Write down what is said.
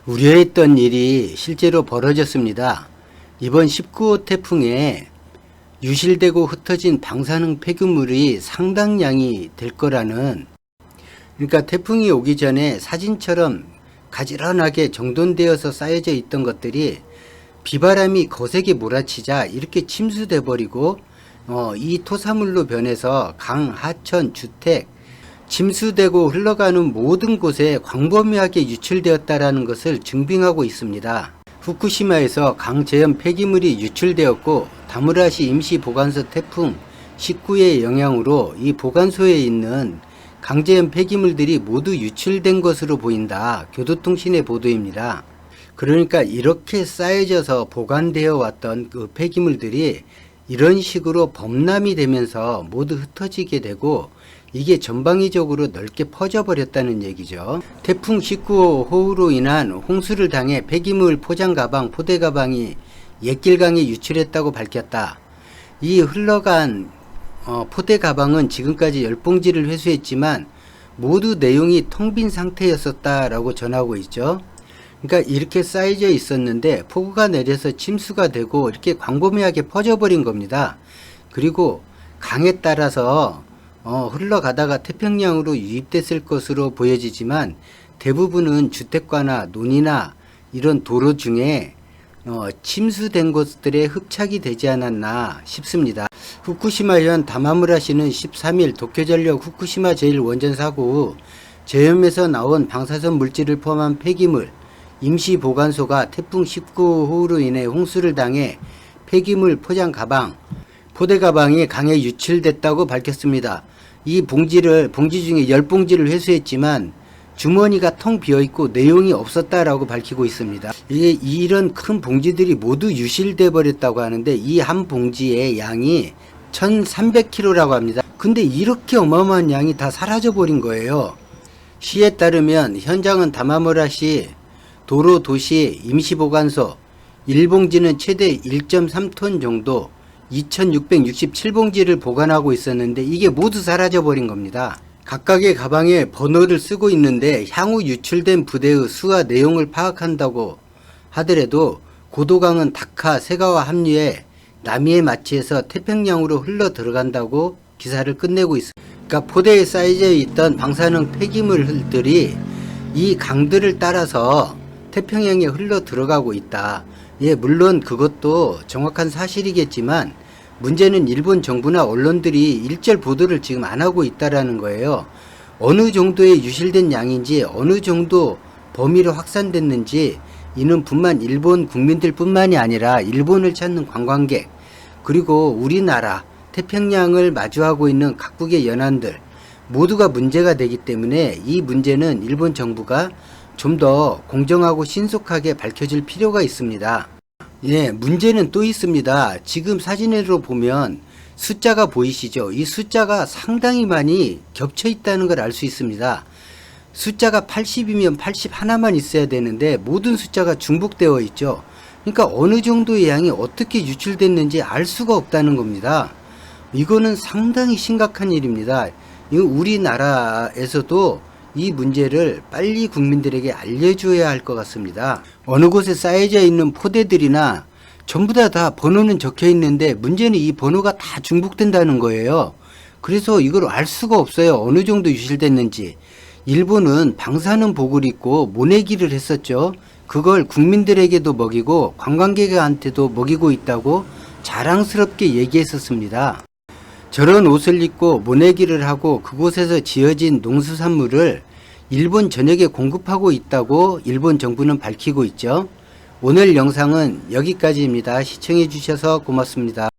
우려했던 일이 실제로 벌어졌습니다. 이번 19호 태풍에 유실되고 흩어진 방사능 폐기물이 상당량이 될 거라는, 그러니까 태풍이 오기 전에 사진처럼 가지런하게 정돈되어서 쌓여져 있던 것들이 비바람이 거세게 몰아치자 이렇게 침수돼 버리고 이 토사물로 변해서 강, 하천, 주택, 침수되고 흘러가는 모든 곳에 광범위하게 유출되었다라는 것을 증빙하고 있습니다. 후쿠시마에서 강제염 폐기물이 유출되었고 다무라시 임시보관소 태풍 19의 영향으로 이 보관소에 있는 강제염 폐기물들이 모두 유출된 것으로 보인다. 교도통신의 보도입니다. 그러니까 이렇게 쌓여져서 보관되어 왔던 그 폐기물들이 이런 식으로 범람이 되면서 모두 흩어지게 되고 이게 전방위적으로 넓게 퍼져버렸다는 얘기죠. 태풍 19호 호우로 인한 홍수를 당해 폐기물 포장 가방, 포대 가방이 옛길강에 유출했다고 밝혔다. 이 흘러간 포대 가방은 지금까지 10봉지를 회수했지만 모두 내용이 텅 빈 상태였었다라고 전하고 있죠. 그러니까 이렇게 쌓여져 있었는데 폭우가 내려서 침수가 되고 이렇게 광범위하게 퍼져버린 겁니다. 그리고 강에 따라서 흘러가다가 태평양으로 유입됐을 것으로 보여지지만 대부분은 주택가나 논이나 이런 도로 중에 침수된 곳들에 흡착이 되지 않았나 싶습니다. 후쿠시마현 다마무라시는 13일 도쿄전력 후쿠시마 제1원전 사고 후 저염에서 나온 방사선 물질을 포함한 폐기물 임시보관소가 태풍 19호 호우로 인해 홍수를 당해 폐기물 포장 가방, 포대 가방이 강에 유출됐다고 밝혔습니다. 이 봉지 중에 10봉지를 회수했지만 주머니가 텅 비어있고 내용이 없었다라고 밝히고 있습니다. 이런 큰 봉지들이 모두 유실돼 버렸다고 하는데 이 한 봉지의 양이 1300kg라고 합니다. 근데 이렇게 어마어마한 양이 다 사라져 버린 거예요. 시에 따르면 현장은 다마무라시 도로 도시 임시보관소 1봉지는 최대 1.3톤 정도 2667봉지를 보관하고 있었는데 이게 모두 사라져 버린 겁니다. 각각의 가방에 번호를 쓰고 있는데 향후 유출된 부대의 수와 내용을 파악한다고 하더라도 고도강은 다카, 세가와 합류해 나미에 마치에서 태평양으로 흘러 들어간다고 기사를 끝내고 있습니다. 그러니까 포대에 쌓여져 있던 방사능 폐기물들이 이 강들을 따라서 태평양에 흘러 들어가고 있다. 예, 물론 그것도 정확한 사실이겠지만 문제는 일본 정부나 언론들이 일절 보도를 지금 안 하고 있다라는 거예요. 어느 정도의 유실된 양인지 어느 정도 범위로 확산됐는지 이는 뿐만 일본 국민들 뿐만이 아니라 일본을 찾는 관광객 그리고 우리나라 태평양을 마주하고 있는 각국의 연안들 모두가 문제가 되기 때문에 이 문제는 일본 정부가 좀 더 공정하고 신속하게 밝혀질 필요가 있습니다. 예, 문제는 또 있습니다. 지금 사진으로 보면 숫자가 보이시죠? 이 숫자가 상당히 많이 겹쳐 있다는 걸 알 수 있습니다. 숫자가 80이면 80 하나만 있어야 되는데 모든 숫자가 중복되어 있죠. 그러니까 어느 정도의 양이 어떻게 유출됐는지 알 수가 없다는 겁니다. 이거는 상당히 심각한 일입니다. 이거 우리나라에서도 이 문제를 빨리 국민들에게 알려줘야 할 것 같습니다. 어느 곳에 쌓여져 있는 포대들이나 전부 다 번호는 적혀 있는데 문제는 이 번호가 다 중복된다는 거예요. 그래서 이걸 알 수가 없어요. 어느 정도 유실됐는지. 일본은 방사능 복을 입고 모내기를 했었죠. 그걸 국민들에게도 먹이고 관광객한테도 먹이고 있다고 자랑스럽게 얘기했었습니다. 저런 옷을 입고 모내기를 하고 그곳에서 지어진 농수산물을 일본 전역에 공급하고 있다고 일본 정부는 밝히고 있죠. 오늘 영상은 여기까지입니다. 시청해 주셔서 고맙습니다.